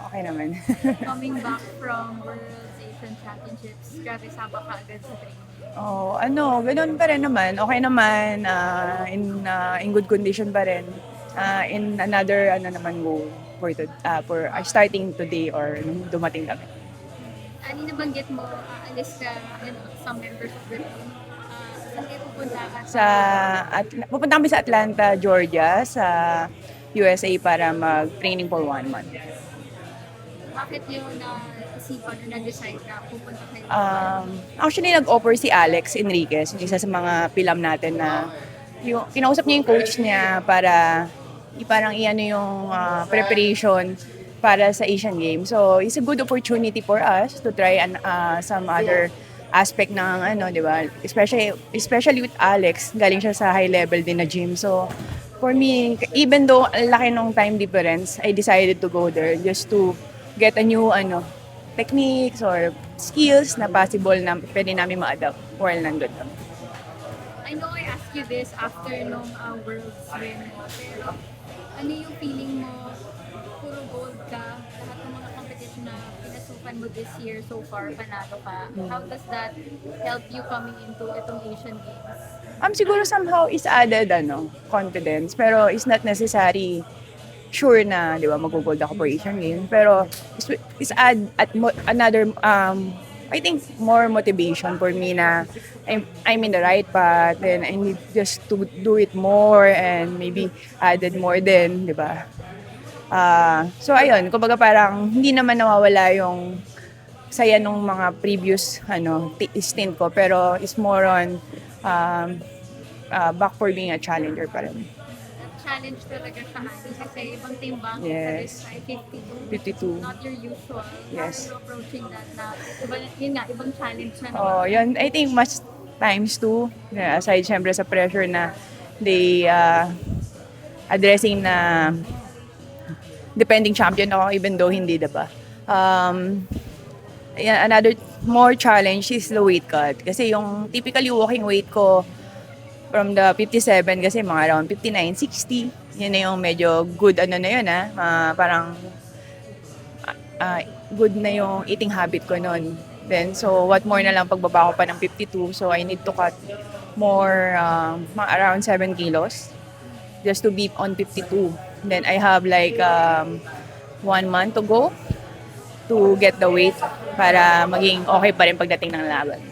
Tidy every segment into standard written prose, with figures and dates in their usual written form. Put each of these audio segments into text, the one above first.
okay naman. Coming back from World's Asian Championships, grabe saba ka agad sa training. Gano'n pa rin naman, okay naman, in good condition pa rin. In another naman goal for starting today or nung dumating kami. Ani nabanggit mo, aalis ka some members of the team. Saan kayo pupunta ka? Pupunta kami sa Atlanta, Georgia, sa USA para mag-training for 1 month. Bakit yun na isipan o na-decide na pupunta kayo? Actually, nag-offer si Alex Enriquez, yung isa sa mga film natin na kinausap niya yung coach niya para parang iano yung preparation para sa Asian Games. So, it's a good opportunity for us to try some other aspect ng di ba? Especially with Alex, galing siya sa high level din na gym. So, for me, even though ang laki ng time difference, I decided to go there just to get a new techniques or skills na possible na pwede namin ma-adapt while nandun kami. I know I asked you this after nung Worlds win mo, pero ano yung feeling mo? Puro gold ka, lahat ng mga competition na pinasukan mo this year so far, panalo ka. How does that help you coming into itong Asian Games? Siguro somehow is added confidence, pero it's not necessary sure na, di ba, mag-gold ako for Asian Games. Pero is another, I think, more motivation for me na I'm in the right path and I need just to do it more and maybe added more din, di ba? So ayun, kumbaga parang hindi naman nawawala yung saya nung mga previous stint ko, pero it's more on back for being a challenger pa rin. Challenge talaga siya kasi ibang timbang Yes. sa 52. 52. Not your usual. Yes. How are you approaching that na yun nga, ibang challenge na naman. Oh, yun, I think much times two. Yeah, aside syempre sa pressure na they addressing na defending champion ako even though hindi, diba? Another more challenge is the weight cut. Kasi yung typically walking weight ko from the 57 kasi mga around 59, 60. Yun na yung medyo good na yun parang good na yung eating habit ko noon. Then, so what more na lang pagbaba ko pa ng 52. So I need to cut more, around 7 kilos just to be on 52. Then I have like 1 month to go to get the weight para maging okay pa rin pagdating ng laban.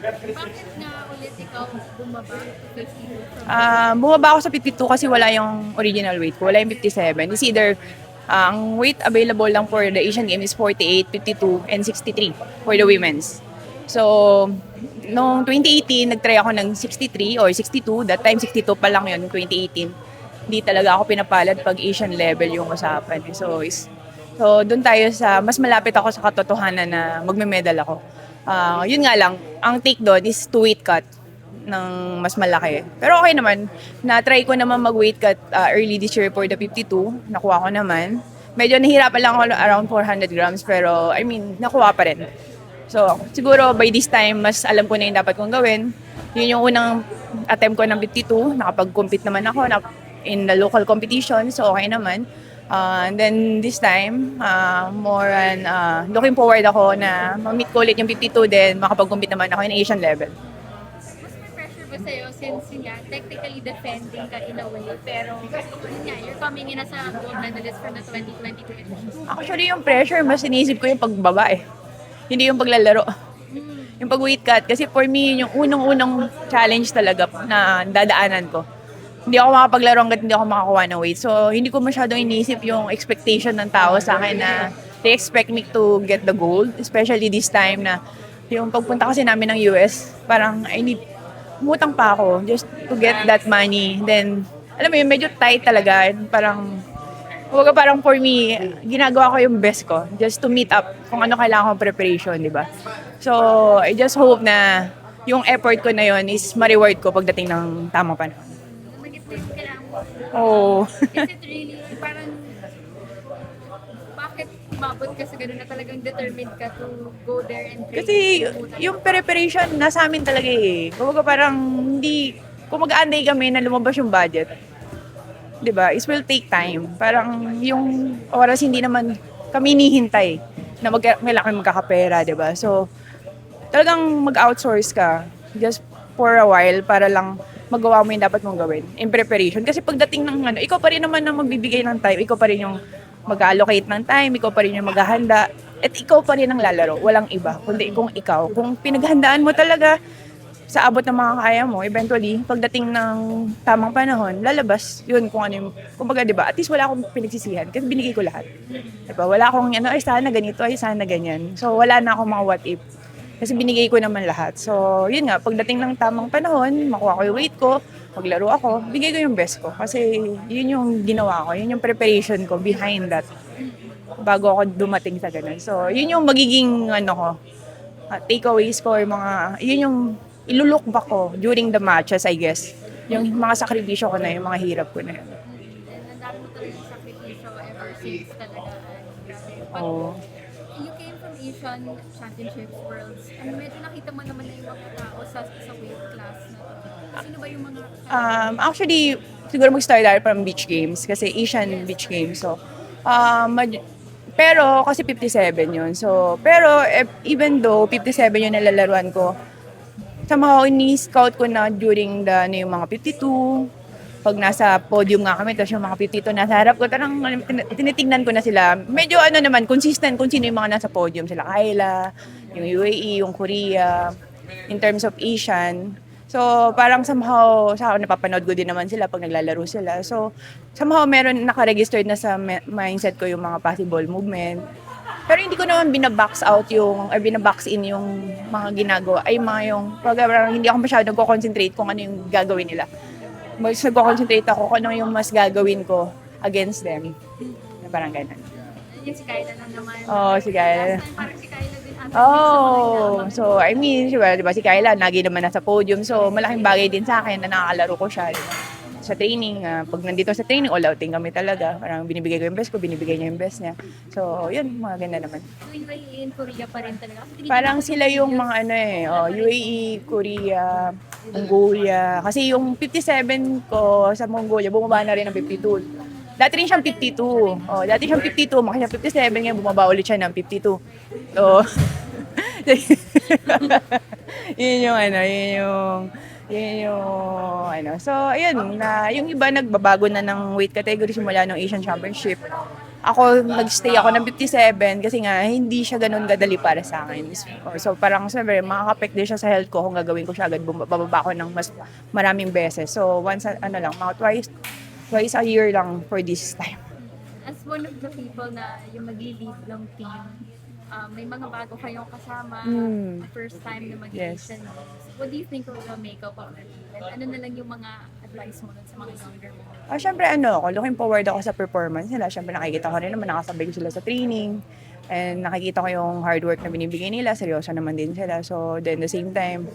Bakit nga ulit ikaw bumaba to 52? Bumaba ako sa 52 kasi wala yung original weight ko. Wala yung 57. It's either ang weight available lang for the Asian Games is 48, 52, and 63 for the women's. So, noong 2018, nag-try ako ng 63 or 62. That time, 62 pa lang yun, 2018. Hindi talaga ako pinapalad pag Asian level yung usapan. So doon tayo sa, mas malapit ako sa katotohanan na magme-medal ako. Yun nga lang, ang take doon is to weight cut ng mas malaki. Pero okay naman, na-try ko naman mag-weight cut early this year for the 52. Nakuha ko naman. Medyo nahirapan lang ako around 400 grams pero I mean, nakuha pa rin. So, siguro by this time, mas alam ko na yung dapat kong gawin. Yun yung unang attempt ko ng 52. Nakapag-compete naman ako in the local competition. So, okay naman. And then this time, more on looking forward ako na ma-meet ko ulit yung 52 then makapag-compete naman ako in Asian level. Mas may pressure ba sa'yo since yun nga, technically defending ka in a way, pero yun nga, you're coming in as a gold medalist for the 2022 edition. Actually, yung pressure, mas inisip ko yung pagbaba Hindi yung paglalaro. Yung pag-weight cut. Kasi for me, yung unang-unang challenge talaga na dadaanan ko. Hindi ako makapaglaro hanggat hindi ako makakuha ng weight. So, hindi ko masyadong inisip yung expectation ng tao sa akin na they expect me to get the gold. Especially this time na yung pagpunta kasi namin ng US, parang umutang pa ako just to get that money. Then, alam mo yun, medyo tight talaga. Parang for me, ginagawa ko yung best ko just to meet up kung ano kailangan kong preparation, di ba? So, I just hope na yung effort ko na yun is ma-reward ko pagdating ng tamang panahon. Nagit din kailangan mo. Oh. Is it really, parang, bakit umabot ka sa ganun na talagang determined ka to go there and train? Kasi yung preparation nasa amin talaga Kumbaga parang kung mag-aanday kami na lumabas yung budget, 'di ba? It will take time. Parang yung oras hindi naman kami hinihintay na kailangan kami magkakapera, di ba? So, talagang mag-outsource ka just for a while para lang magawa mo yung dapat mong gawin in preparation. Kasi pagdating ng ano, ikaw pa rin naman ang magbibigay ng time, ikaw pa rin yung mag-allocate ng time, ikaw pa rin yung maghahanda, at ikaw pa rin ang lalaro, walang iba, kundi kung ikaw. Kung pinaghandaan mo talaga sa abot ng mga kaya mo, eventually, pagdating ng tamang panahon, lalabas yun kung ano yung, kumbaga, di ba, at least wala akong pinagsisihan kasi binigay ko lahat. Di ba, wala akong, ano, ay sana ganito, ay sana ganyan. So, wala na akong mga what if. Kasi binigay ko naman lahat. So, yun nga, pagdating ng tamang panahon, makuha ko yung weight ko, maglaro ako, bigay ko yung best ko. Kasi yun yung ginawa ko, yun yung preparation ko behind that bago ako dumating sa ganun. So, yun yung magiging, ano ko, takeaways ko, yung mga, yun yung ilulok back ko during the matches, I guess. Yung mga sakripisyo ko na, yung mga hirap ko na yun. And ang dami mo talagang sakripisyo ever since talaga. Grabe. But Oo. you came from Asian Championships Worlds. And medyo nakita mo naman na yung mga tao sa weight class na to. Sino ba yung mga... Actually, siguro mag-start tayo from beach games kasi Asian beach games. So, pero kasi 57 yun. So, pero even though 57 yung nalalaruan ko, somehow ini-scout ko na during yung mga 52, pag nasa podium nga kami, tapos yung mga 52 nasa harap ko, tarang tinitingnan ko na sila. Medyo ano naman, consistent kung sino yung mga nasa podium. Sila Kyla, yung UAE, yung Korea, in terms of Asian. So, parang somehow, sa napapanood ko din naman sila pag naglalaro sila. So, somehow meron nakaregistered na sa mindset ko yung mga possible movement. Pero hindi ko naman binabox out or binabox in yung mga ginagawa. Ay, mga yung, hindi ako masyado nagko-concentrate kung ano yung gagawin nila. Mas nagko-concentrate ako kung ano yung mas gagawin ko against them. Parang ganun. Yung si Kyla lang naman. Oo, si Kyla. Last time parang si Kyla din ata. So I mean, di ba si Kyla, lagi naman nasa podium. So, malaking bagay din sa akin na nakakalaro ko siya. Diba? Sa training, pag nandito sa training, all outing kami talaga. Parang binibigay ko yung best ko, binibigay niya yung best niya. So, yun, mga ganda naman. UAE in Korea pa rin talaga. Parang sila yung mga UAE, Korea, Mongolia. Kasi yung 57 ko sa Mongolia, bumaba na rin ng 52. Dati rin siyang 52. Dati siyang 52, makanya 57 ngayon, bumaba ulit siya ng 52. So, yun yung So, ayun, yung iba nagbabago na ng weight category simula ng Asian Championship. Ako, nagstay ako ng 57 kasi nga, hindi siya ganun kadali para sa akin. So, parang sabi, makaka-affect din siya sa health ko kung gagawin ko siya agad, bababa ko ng mas maraming beses. So, once, mga twice a year lang for this time. As one of the people na yung mag-lead ng team, may mga bago kayong kasama, first time na mag-Asian Games. What do you think of the makeup of the team? And ano na lang yung mga advice mo dun sa mga younger mo? Siyempre, looking forward ako sa performance nila. Siyempre, nakikita ko rin naman, nakasabay ko sila sa training. And nakikita ko yung hard work na binibigay nila. Seryoso naman din sila. So, then the same time,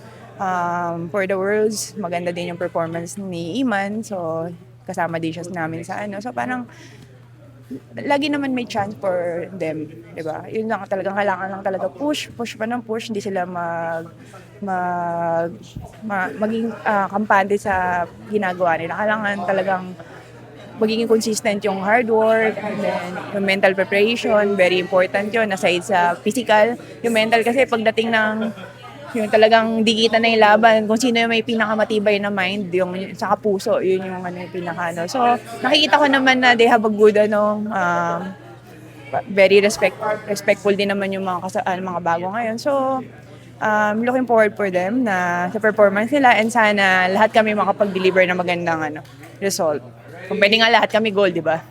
for the Worlds, maganda din yung performance ni Iman. So, kasama din siya namin sa So, parang, lagi naman may chance for them, di ba? Yun lang talagang kailangan lang talaga push pa ng push, hindi sila maging kampante sa ginagawa nila. Kailangan talagang magiging consistent yung hard work, and then yung mental preparation, very important yun, aside sa physical. Yung mental kasi pagdating ng yung talagang dikitan na yung laban, kung sino yung may pinakamatibay na mind, yung sa kapuso, yun yung yung pinaka. So, nakikita ko naman na they have a good, very respectful din naman yung mga bago ngayon. So, looking forward for them na sa performance nila, and sana lahat kami makapag-deliver na magandang result. Kung pwede nga lahat kami gold, di ba?